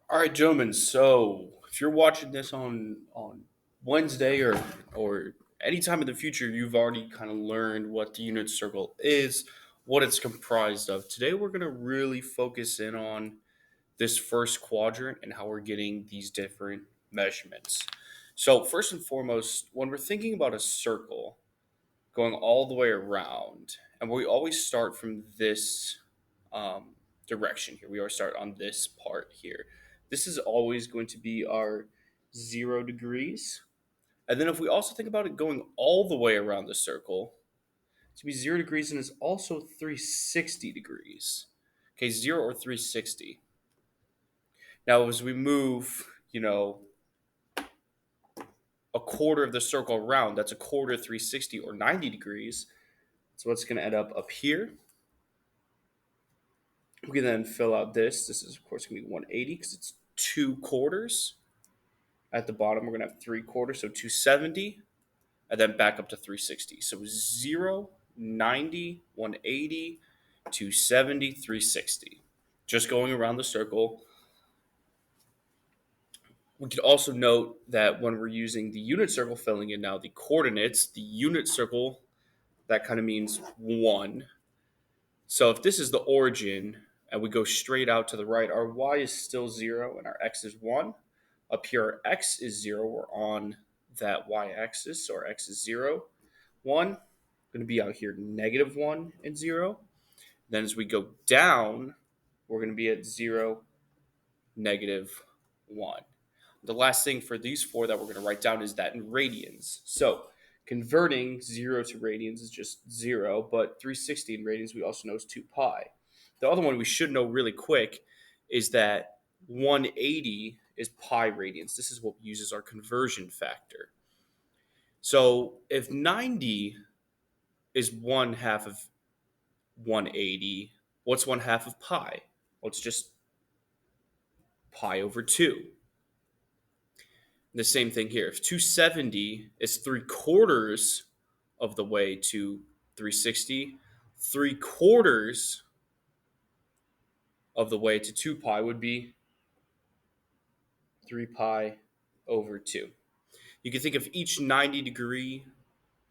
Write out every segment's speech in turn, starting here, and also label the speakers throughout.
Speaker 1: All right, gentlemen. So if you're watching this on Wednesday or any time in the future, you've already kind of learned what the unit circle is, what it's comprised of. Today, we're going to really focus in on this first quadrant and how we're getting these different measurements. So first and foremost, when we're thinking about a circle going all the way around, and we always start from this um, direction here. We always start on this part here. This is always going to be our 0 degrees. And then if we also think about it going all the way around the circle, it's going to be 0 degrees and is also 360 degrees. Okay, 0 or 360. Now, as we move, a quarter of the circle around, that's a quarter 360 or 90 degrees. So what's going to end up here. We can then fill out this. This is, of course, going to be 180 because it's 2 quarters. At the bottom, we're going to have 3 quarters, so 270, and then back up to 360. So 0, 90, 180, 270, 360. Just going around the circle. We could also note that when we're using the unit circle, filling in now the coordinates, the unit circle, that kind of means 1. So if this is the origin and we go straight out to the right, our y is still 0 and our x is 1. Up here, our x is 0. We're on that y-axis, so our x is 0, 1. Going to be out here -1 and 0. Then as we go down, we're going to be at 0, -1. The last thing for these four that we're going to write down is that in radians. So converting 0 to radians is just 0, but 360 in radians we also know is 2 pi. The other one we should know really quick is that 180 is pi radians. This is what uses our conversion factor. So if 90 is 1/2 of 180, what's 1/2 of pi? Well, it's just pi over 2. The same thing here. If 270 is 3/4 of the way to 360, 3/4 of the way to 2 pi would be 3 pi over 2. You can think of each 90-degree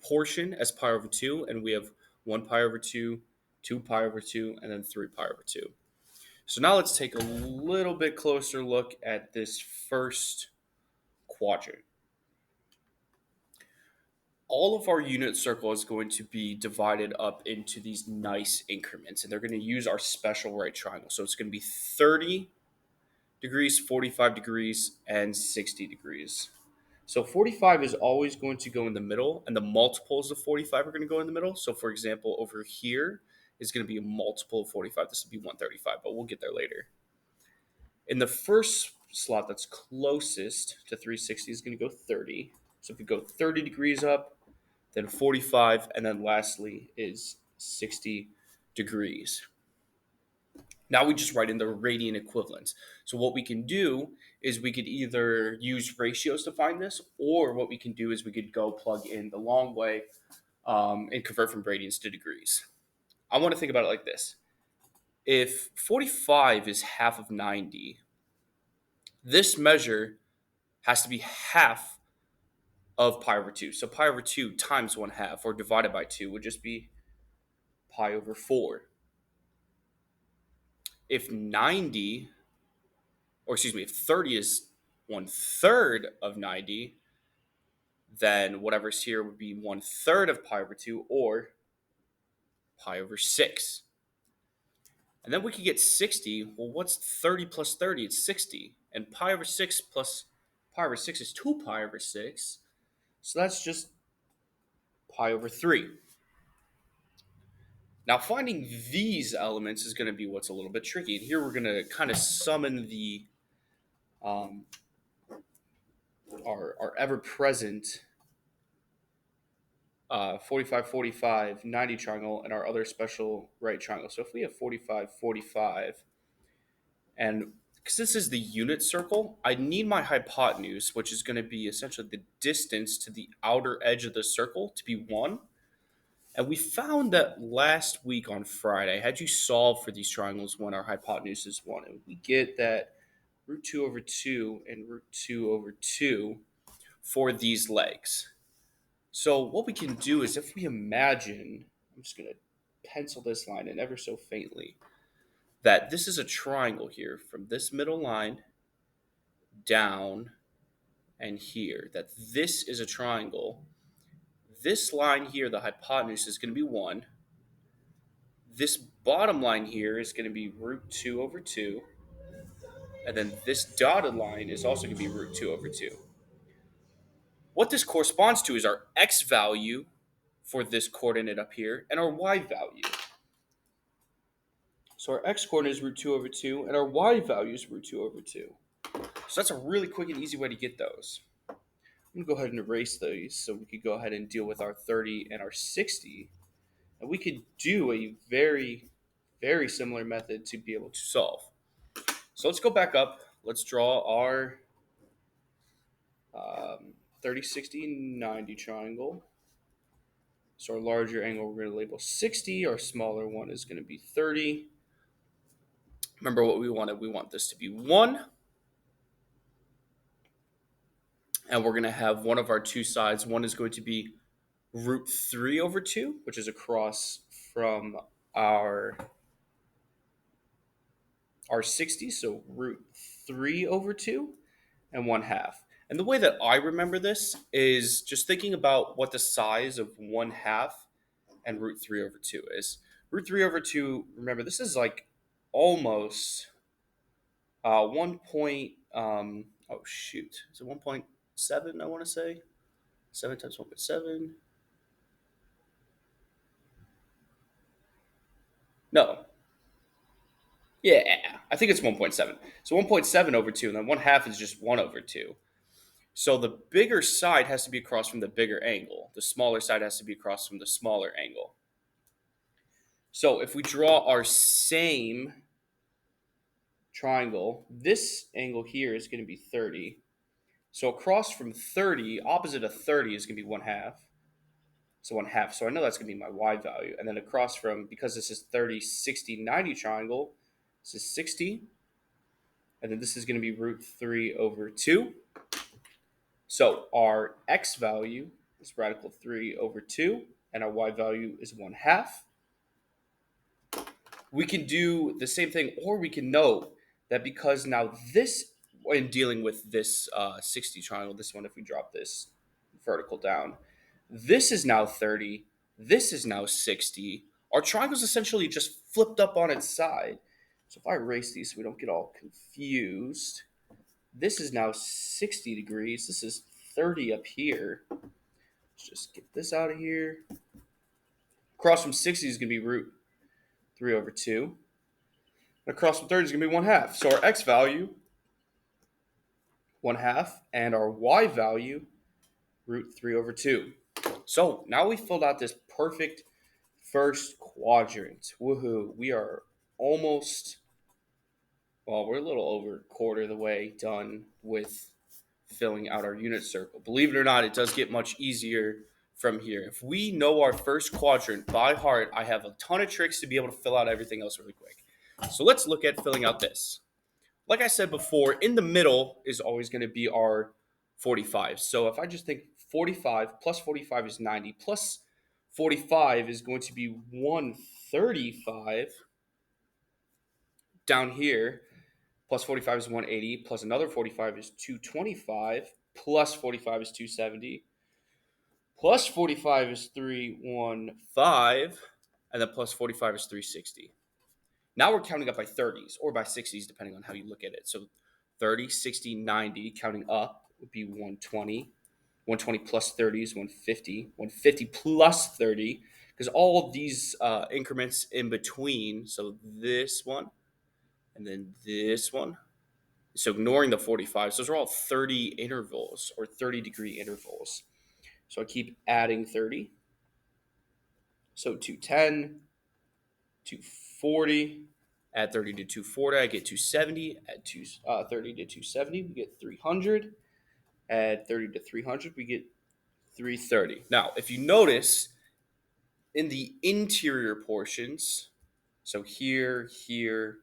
Speaker 1: portion as pi over 2, and we have 1 pi over 2, 2 pi over 2, and then 3 pi over 2. So now let's take a little bit closer look at this first quadrant. All of our unit circle is going to be divided up into these nice increments, and they're going to use our special right triangle. So it's going to be 30 degrees, 45 degrees, and 60 degrees. So 45 is always going to go in the middle, and the multiples of 45 are going to go in the middle. So, for example, over here is going to be a multiple of 45. This would be 135, but we'll get there later. In the first slot that's closest to 360 is going to go 30. So if we go 30 degrees up, then 45, and then lastly is 60 degrees. Now we just write in the radian equivalents. So what we can do is we could either use ratios to find this, or what we can do is we could go plug in the long way and convert from radians to degrees. I want to think about it like this. If 45 is half of 90, this measure has to be half of pi over 2. So pi over 2 times 1/2 or divided by 2 would just be pi over 4. If 90, or excuse me, if 30 is 1/3 of 90, then whatever's here would be 1/3 of pi over 2 or pi over 6. And then we could get 60. Well, what's 30 plus 30? It's 60. And pi over 6 plus pi over 6 is 2 pi over 6. So that's just pi over 3. Now, finding these elements is going to be what's a little bit tricky. And here we're going to kind of summon the um, our ever present 45, 45, 90 triangle and our other special right triangle. So if we have 45, 45, and because this is the unit circle, I need my hypotenuse, which is going to be essentially the distance to the outer edge of the circle, to be 1. And we found that last week on Friday, I had you solve for these triangles when our hypotenuse is 1. And we get that root 2 over 2 and root 2 over 2 for these legs. So what we can do is if we imagine, I'm just going to pencil this line in ever so faintly, that this is a triangle here from this middle line down and here, that this is a triangle. This line here, the hypotenuse, is going to be 1. This bottom line here is going to be root 2 over 2. And then this dotted line is also going to be root 2 over 2. What this corresponds to is our x value for this coordinate up here and our y value. So our x coordinate is root 2 over 2 and our y value is root 2 over 2. So that's a really quick and easy way to get those. I'm going to go ahead and erase these so we could go ahead and deal with our 30 and our 60. And we could do a very, very similar method to be able to solve. So let's go back up. Let's draw our 30, 60, 90 triangle. So our larger angle we're going to label 60. Our smaller one is going to be 30. Remember what we wanted. We want this to be 1. And we're going to have one of our two sides. One is going to be root 3 over 2, which is across from our 60. So root 3 over 2 and 1/2. And the way that I remember this is just thinking about what the size of 1/2 and root 3 over 2 is. Root 3 over 2, remember, this is like almost 1 point, oh shoot, is it 1.7, I want to say? 7 times 1.7. No. Yeah, I think it's 1.7. So 1.7 over 2, and then 1/2 is just 1 over 2. So the bigger side has to be across from the bigger angle. The smaller side has to be across from the smaller angle. So if we draw our same triangle, this angle here is going to be 30. So across from 30, opposite of 30 is going to be 1/2. So 1/2. So I know that's going to be my y value. And then across from, because this is 30, 60, 90 triangle, this is 60. And then this is going to be root 3 over 2. So our x value is radical 3 over 2. And our y value is 1/2. We can do the same thing, or we can note that because now this, in dealing with this 60 triangle, this one, if we drop this vertical down, this is now 30, this is now 60. Our triangle is essentially just flipped up on its side. So if I erase these so we don't get all confused, this is now 60 degrees. This is 30 up here. Let's just get this out of here. Across from 60 is going to be root 3 over 2. And across from 30 is going to be 1/2. So our x value, 1/2, and our y value, root 3 over 2. So now we filled out this perfect first quadrant. Woohoo. We are almost, well, we're a little over a quarter of the way done with filling out our unit circle. Believe it or not, it does get much easier from here. If we know our first quadrant by heart, I have a ton of tricks to be able to fill out everything else really quick. So let's look at filling out this. Like I said before, in the middle is always going to be our 45. So if I just think 45 plus 45 is 90, plus 45 is going to be 135 down here, plus 45 is 180, plus another 45 is 225, plus 45 is 270, plus 45 is 315, and then plus 45 is 360. Now we're counting up by 30s or by 60s, depending on how you look at it. So 30, 60, 90, counting up would be 120. 120 plus 30 is 150. 150 plus 30, because all of these increments in between, so this one and then this one. So ignoring the 45s, those are all 30 intervals or 30-degree intervals. So I keep adding 30. So 210, 240. Add 30 to 240, I get 270. Add 30 to 270, we get 300. Add 30 to 300, we get 330. Now, if you notice, in the interior portions, so here, here,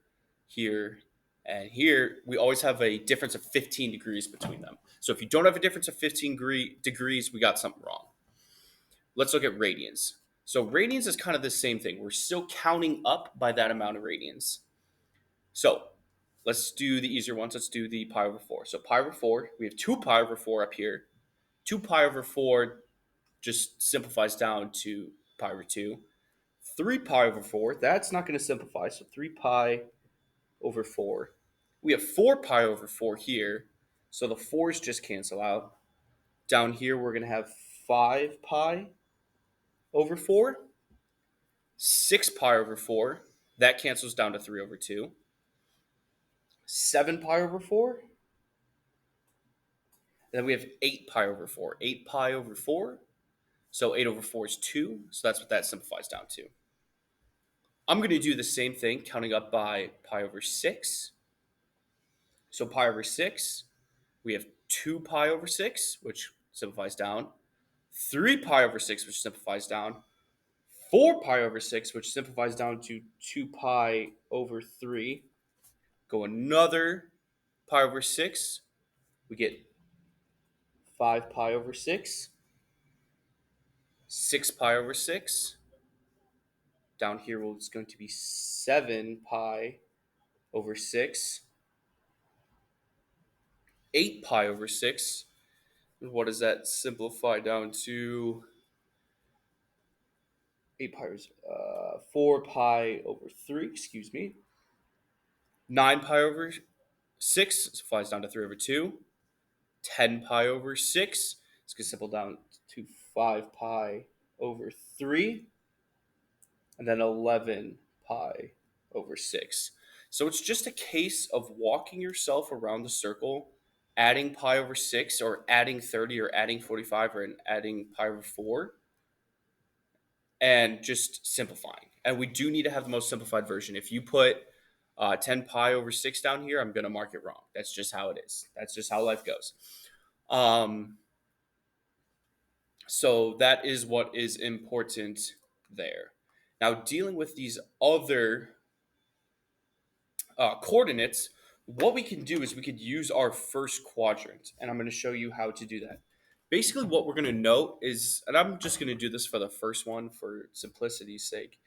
Speaker 1: here, And here we always have a difference of 15 degrees between them. So if you don't have a difference of 15 degrees, we got something wrong. Let's look at radians. So radians is kind of the same thing. We're still counting up by that amount of radians. So let's do the easier ones. Let's do the pi over 4. So pi over 4, we have 2 pi over 4 up here. 2 pi over 4 just simplifies down to pi over 2. 3 pi over 4, that's not going to simplify. So 3 pi over 4. We have 4 pi over 4 here. So the 4's just cancel out. Down here, we're going to have 5 pi over 4. 6 pi over 4. That cancels down to 3 over 2. 7 pi over 4. And then we have 8 pi over 4. 8 pi over 4. So 8 over 4 is 2. So that's what that simplifies down to. I'm going to do the same thing, counting up by pi over 6. So pi over 6, we have 2 pi over 6, which simplifies down. 3 pi over 6, which simplifies down. 4 pi over 6, which simplifies down to 2 pi over 3. Go another pi over 6. We get 5 pi over 6. 6 pi over 6. Down here, it's going to be 7 pi over 6. 8 pi over 6. What does that simplify down to? 8 pi is 4 pi over 3, excuse me. 9 pi over 6 simplifies down to 3 over 2. 10 pi over 6. It's going to simplify down to 5 pi over 3. And then 11 pi over 6. So it's just a case of walking yourself around the circle, adding pi over 6 or adding 30 or adding 45 or adding pi over 4, and just simplifying. And we do need to have the most simplified version. If you put 10 pi over 6 down here, I'm going to mark it wrong. That's just how it is. That's just how life goes. So that is what is important there. Now, dealing with these other coordinates, what we can do is we could use our first quadrant, and I'm going to show you how to do that. Basically, what we're going to note is, and I'm just going to do this for the first one for simplicity's sake,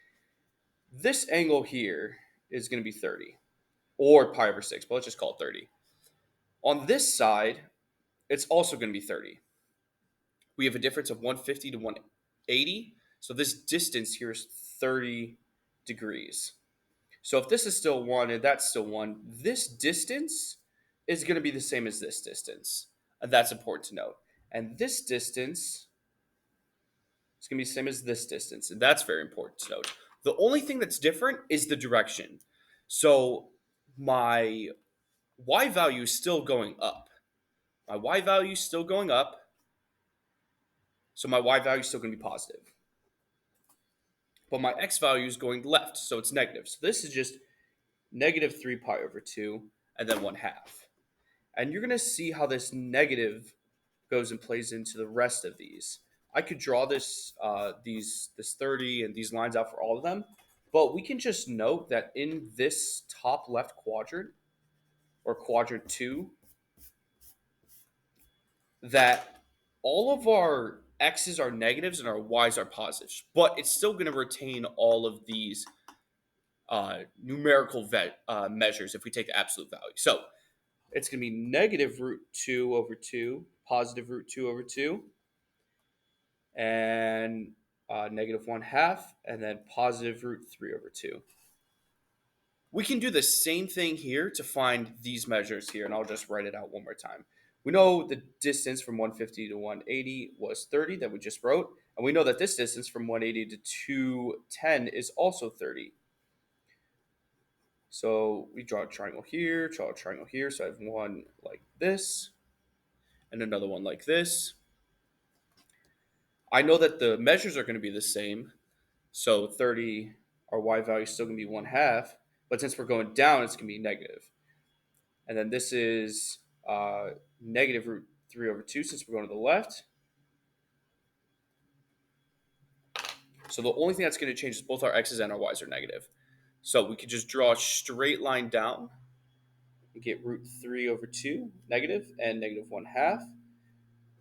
Speaker 1: this angle here is going to be 30, or pi over 6, but let's just call it 30. On this side, it's also going to be 30. We have a difference of 150 to 180, so this distance here is 30 degrees. So if this is still 1 and that's still 1, this distance is going to be the same as this distance. And that's important to note. And this distance is going to be the same as this distance. And that's very important to note. The only thing that's different is the direction. So my y value is still going up. My y value is still going up. So my y value is still going to be positive. But my x value is going left, so it's negative. So this is just negative 3 pi over 2, and then 1/2. And you're going to see how this negative goes and plays into the rest of these. I could draw this 30 and these lines out for all of them, but we can just note that in this top left quadrant, or quadrant 2, that all of our x's are negatives and our y's are positives, but it's still going to retain all of these numerical measures if we take the absolute value. So it's going to be negative root 2 over 2, positive root 2 over 2, and negative 1/2, and then positive root 3 over 2. We can do the same thing here to find these measures here, and I'll just write it out one more time. We know the distance from 150 to 180 was 30 that we just wrote, and we know that this distance from 180 to 210 is also 30. So we draw a triangle here, draw a triangle here. So I have one like this and another one like this. I know that the measures are going to be the same. So 30, our y value is still going to be 1/2. But since we're going down, it's going to be negative. And then this is negative root 3 over 2 since we're going to the left. So the only thing that's going to change is both our x's and our y's are negative. So we could just draw a straight line down. You get root 3 over 2, negative, and negative 1 half,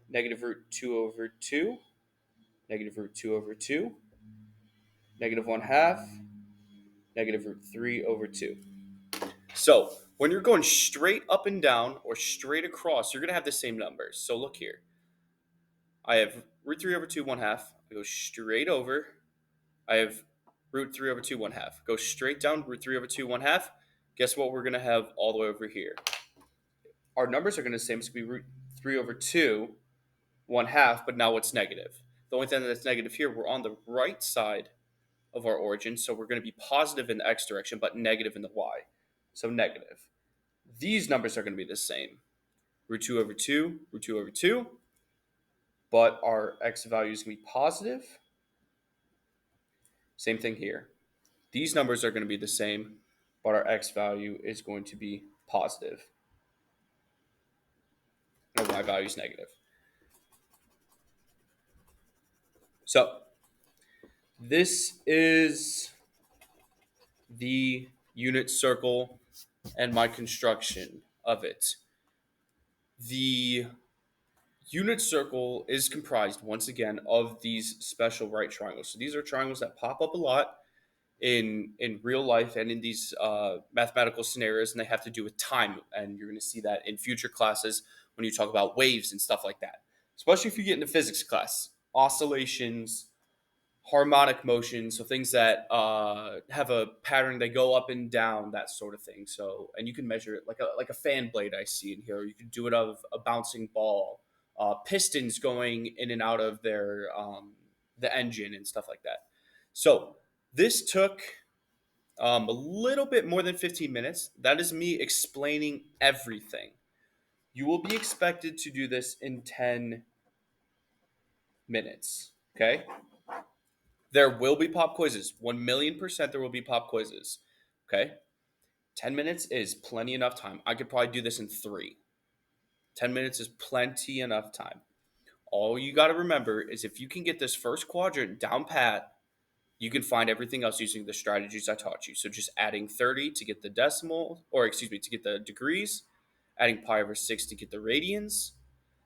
Speaker 1: negative root 2 over 2, negative root 2 over 2, negative 1 half, negative root 3 over 2. So when you're going straight up and down or straight across, you're going to have the same numbers. So look here. I have root 3 over 2, 1 half. I go straight over. I have root 3 over 2, 1 half. Go straight down, root 3 over 2, 1 half. Guess what we're going to have all the way over here? Our numbers are going to be the same. It's going to be root 3 over 2, 1 half, but now it's negative. The only thing that's negative here, we're on the right side of our origin, so we're going to be positive in the x direction, but negative in the y. So negative. These numbers are going to be the same. Root 2 over 2, root 2 over 2, but our x value is going to be positive. Same thing here. These numbers are going to be the same, but our x value is going to be positive. And our y value is negative. So this is the unit circle and my construction of it. The unit circle is comprised, once again, of these special right triangles. So these are triangles that pop up a lot in real life and in these mathematical scenarios, and they have to do with time. And you're going to see that in future classes when you talk about waves and stuff like that, especially if you get into physics class. Oscillations, harmonic motion, so things that have a pattern, they go up and down, that sort of thing. So, and you can measure it like a fan blade I see in here. You can do it of a bouncing ball, pistons going in and out of their the engine and stuff like that. So this took a little bit more than 15 minutes. That is me explaining everything. You will be expected to do this in 10 minutes. Okay. There will be pop quizzes. 1,000,000% there will be pop quizzes. Okay. 10 minutes is plenty enough time. I could probably do this in 3. 10 minutes is plenty enough time. All you got to remember is if you can get this first quadrant down pat, you can find everything else using the strategies I taught you. So just adding 30 to get the decimal, or excuse me, to get the degrees, adding pi over 6 to get the radians,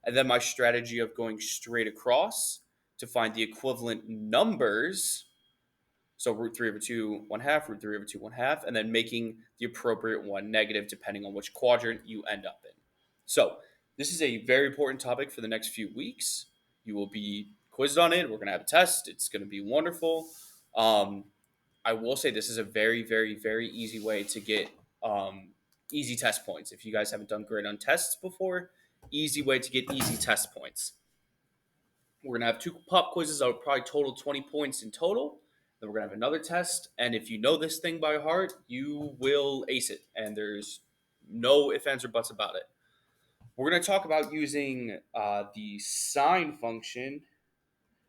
Speaker 1: and then my strategy of going straight across to find the equivalent numbers. So root 3 over 2, 1 half, root 3 over 2, 1 half, and then making the appropriate one negative depending on which quadrant you end up in. So this is a very important topic for the next few weeks. You will be quizzed on it. We're going to have a test. It's going to be wonderful. I will say this is a very, very, very easy way to get easy test points. If you guys haven't done great on tests before, easy way to get easy test points. We're going to have 2 pop quizzes that will probably total 20 points in total. Then we're going to have another test. And if you know this thing by heart, you will ace it. And there's no ifs, ands, or buts about it. We're going to talk about using the sine function.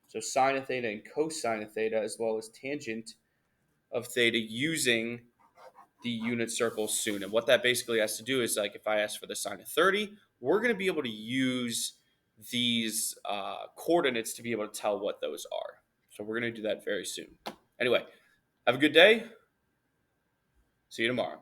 Speaker 1: So sine of theta and cosine of theta, as well as tangent of theta, using the unit circle soon. And what that basically has to do is, like, if I ask for the sine of 30, we're going to be able to use these coordinates to be able to tell what those are. So we're going to do that very soon. Anyway, have a good day. See you tomorrow.